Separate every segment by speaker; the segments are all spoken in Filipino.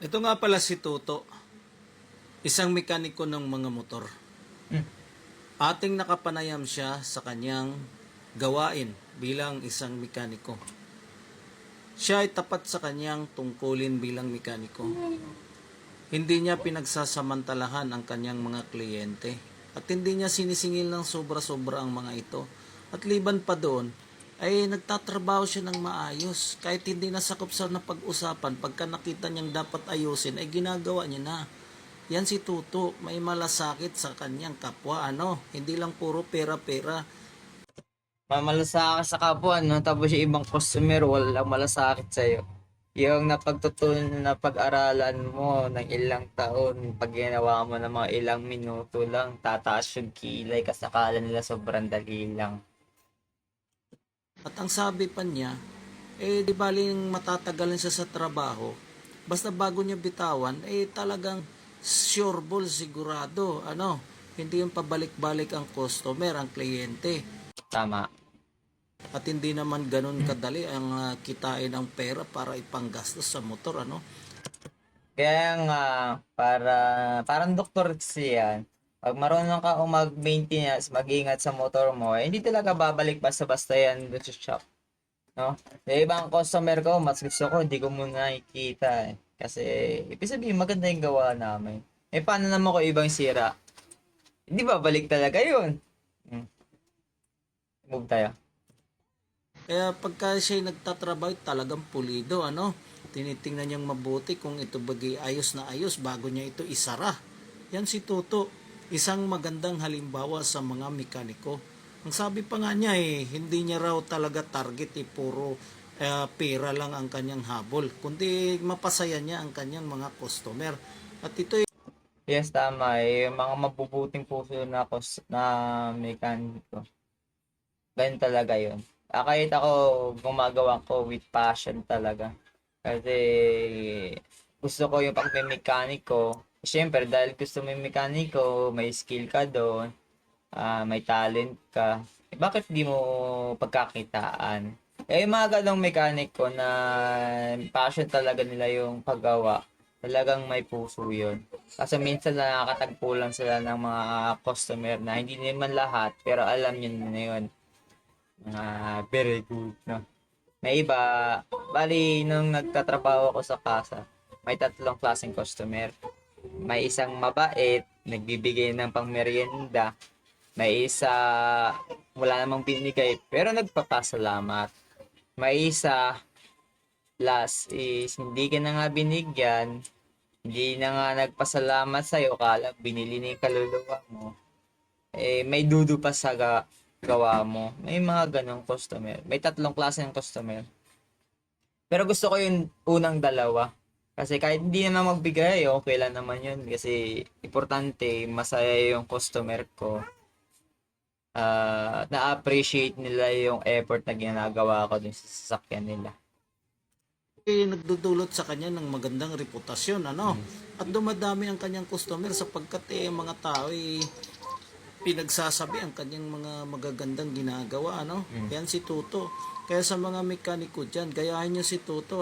Speaker 1: Ito nga pala si Toto, isang mekaniko ng mga motor.
Speaker 2: Hmm,
Speaker 1: Ating nakapanayam siya sa kanyang gawain bilang isang mekaniko. Siya ay tapat sa kanyang tungkulin bilang mekaniko. Hindi niya pinagsasamantalahan ang kanyang mga kliyente at hindi niya sinisingil ng sobra-sobra ang mga ito. At liban pa doon, ay nagtatrabaho siya ng maayos. Kahit hindi nasakop sa napag-usapan, pagka nakita niyang dapat ayusin, ay ginagawa niya na. Yan si Tuto, may malasakit sa kanyang kapwa, hindi lang puro pera-pera.
Speaker 2: mamalasakit sa kapwa, no? Tapos yung ibang customer, walang malasakit sa'yo. Yung napagtutunan na pag-aralan mo ng ilang taon, pag ginawa mo ng mga ilang minuto lang, tataas yung kilay kasi akala nila sobrang dali lang.
Speaker 1: At ang sabi pa niya, di baling matatagalan siya sa trabaho, basta bago niya bitawan, talagang sure ball sigurado, hindi yung pabalik-balik ang customer, ang kliyente.
Speaker 2: Tama.
Speaker 1: At hindi naman ganun kadali ang kitain ang pera para ipanggastos sa motor,
Speaker 2: Kaya nga, parang doktor siya. Pag marunong ka mag-maintenance, mag-ingat sa motor mo, hindi talaga babalik basta-basta yan doon sa shop. No? Sa ibang customer ko, mas gusto ko, hindi ko muna nakikita eh. Kasi, ibig sabihin, maganda yung gawa namin. Eh, paano naman ko ibang sira? Hindi babalik talaga yun. Hmm. Move tayo.
Speaker 1: Kaya pagka siya nagtatrabaho, talagang pulido, Tinitingnan niyang mabuti kung ito bagay ayos na ayos bago niya ito isara. Yan si Toto, isang magandang halimbawa sa mga mekaniko. Ang sabi pa nga niya hindi niya raw talaga target puro pera lang ang kanyang habol, kundi mapasaya niya ang kanyang mga customer. At ito
Speaker 2: Yes, tama eh. Yung mga mabubuting puso na mekaniko. Ganun talaga yun. Kahit ako gumagawa ko with passion talaga. Kasi gusto ko yung pagme-mekaniko. Siyempre, dahil gusto mo yung mekaniko, may skill ka doon, may talent ka. Eh, bakit di mo pagkakitaan? Eh, yung mga ganong mekaniko na passion talaga nila yung paggawa, talagang may puso yun. Kasi minsan nakakatagpo lang sila ng mga customer na hindi naman lahat, pero alam nyo na yun. Very good, no? May iba, bali, nung nagtatrabaho ako sa kasa, may tatlong klaseng customer. May isang mabait, nagbibigay ng pangmeryenda. May isa, wala namang binigay, pero nagpapasalamat. May isa, last is, hindi ka na nga binigyan, hindi na nga nagpasalamat sa'yo, kala binili na yung kaluluwa mo. Eh, may dudu pa sa gawa mo. May mga ganong customer. May tatlong klase ng customer. Pero gusto ko yung unang dalawa. Kasi kahit hindi naman magbigay, okay lang naman yun. Kasi importante, masaya yung customer ko. Na-appreciate nila yung effort na ginagawa ko dun sa sasakyan nila.
Speaker 1: nagdudulot sa kanya ng magandang reputasyon,
Speaker 2: Mm.
Speaker 1: At dumadami ang kanyang customer sapagkat mga tao pinagsasabi ang kanyang mga magagandang ginagawa,
Speaker 2: Mm.
Speaker 1: Yan si Tuto. Kaya sa mga mekaniko dyan, gayahin nyo si Tuto,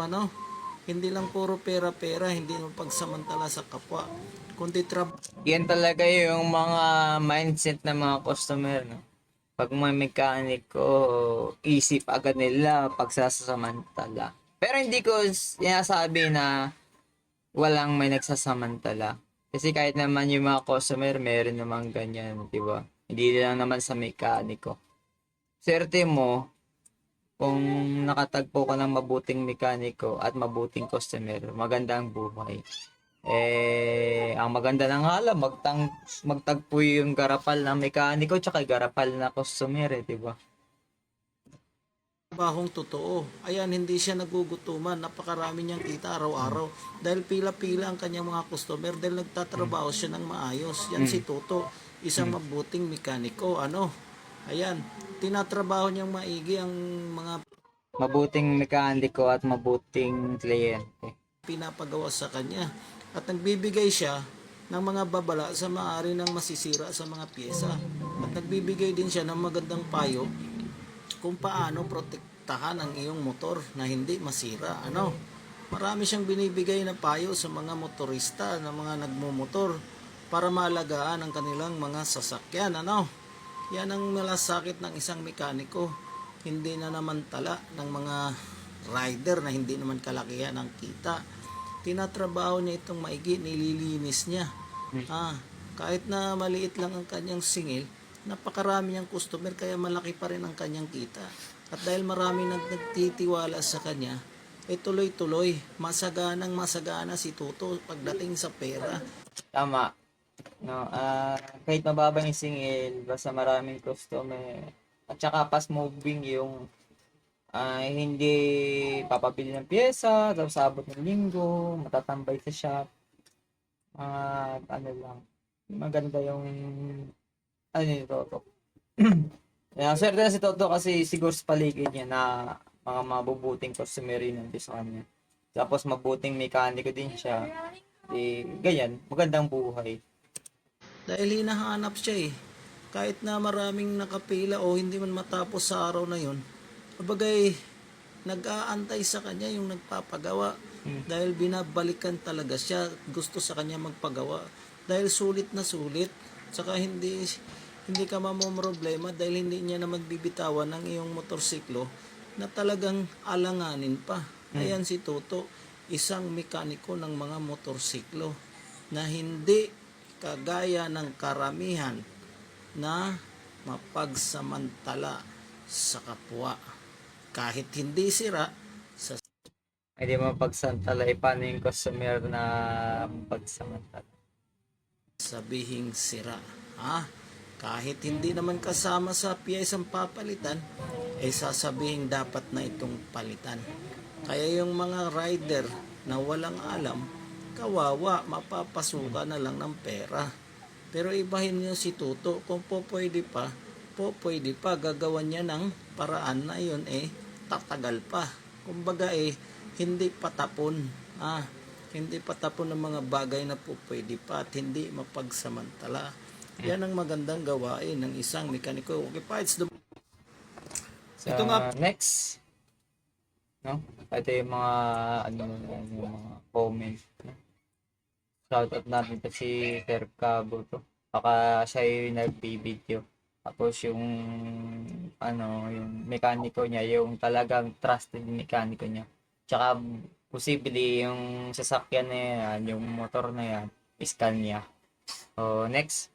Speaker 1: Hindi lang puro pera-pera, hindi mo pagsamantala sa kapwa, kundi
Speaker 2: Yan talaga yung mga mindset ng mga customer, no? Pag may mekaniko, isip agad nila pagsasamantala. Pero hindi ko sinasabi na walang may nagsasamantala. Kasi kahit naman yung mga customer, meron naman ganyan, di ba? Hindi lang naman sa mekaniko. Swerte mo, kung nakatagpo ka ng mabuting mekaniko at mabuting customer, maganda ang buhay. Eh, ang maganda na nga lang, magtagpo yung garapal ng mekaniko tsaka garapal na customer, di ba?
Speaker 1: trabahong totoo. Ayan, hindi siya nagugutuman. Napakarami niyang kita araw-araw. Dahil pila-pila ang kanyang mga customer dahil nagtatrabaho siya ng maayos. Yan si
Speaker 2: Mm.
Speaker 1: Toto, isang mabuting mekaniko. Ayan, tinatrabaho niyang maigi ang mga
Speaker 2: Mabuting mekaniko at mabuting kliyente.
Speaker 1: pinapagawa sa kanya. At nagbibigay siya ng mga babala sa maaari ng masisira sa mga pyesa. At nagbibigay din siya ng magandang payo kung paano protektahan ang iyong motor na hindi masira, Marami siyang binibigay na payo sa mga motorista na mga nagmumotor para maalagaan ang kanilang mga sasakyan. Ano? Yan ang malasakit ng isang mekaniko. Hindi na naman tala ng mga rider na hindi naman kalakihan ang kita. Tinatrabaho niya itong maigi, nililinis niya. Kahit na maliit lang ang kanyang singil, napakarami niyang customer kaya malaki pa rin ang kanyang kita. At dahil marami nagtitiwala sa kanya, tuloy-tuloy, masagana si Toto pagdating sa pera.
Speaker 2: Tama. No, kahit mababa yung singil, basta maraming customer, at saka fast moving yung hindi papabili ng pyesa, tapos abot ng linggo, matatambay sa shop. Ano lang, maganda yung ano yung Toto. Kaya swerte na si Toto kasi siguro sa paligid niya na mga mabubuting customer rin nandun sa kanya. Tapos mabuting mekaniko din siya. Ganyan, magandang buhay.
Speaker 1: Dahil hinahanap siya eh. Kahit na maraming nakapila o hindi man matapos sa araw na yon, abagay nag-aantay sa kanya yung nagpapagawa. Dahil binabalikan talaga siya, gusto sa kanya magpagawa. Dahil sulit na sulit, saka hindi ka mamomroblema dahil hindi niya naman bibitawan ng iyong motorsiklo na talagang alanganin pa. Ayan si Toto, isang mekaniko ng mga motorsiklo na hindi kagaya ng karamihan na mapagsamantala sa kapwa. Kahit hindi sira,
Speaker 2: Hindi mo pagsamantala, paano yung customer na pagsamantala?
Speaker 1: sabihing sira. Kahit hindi naman kasama sa piyesang papalitan, sasabihin dapat na itong palitan. Kaya yung mga rider na walang alam, kawawa, mapapasuka na lang ng pera. Pero ibahin niyo si Tuto, kung pwede pa, gagawan niya ng paraan na yun tatagal pa. Kumbaga hindi patapon. Hindi patapon ng mga bagay na pwede pa at hindi mapagsamantala. Yan ang magandang gawain ng isang mekaniko. Okay pa,
Speaker 2: So,
Speaker 1: ito nga.
Speaker 2: next, no? Ito yung mga yung mga comment. No? Shoutout natin to si Sir Cabo to. Baka siya yung nagbibideo. Tapos yung yung mekaniko niya, yung talagang trusted mekaniko niya. Tsaka posible yung sasakyan na yan, yung motor na yan, is Scania. So, next.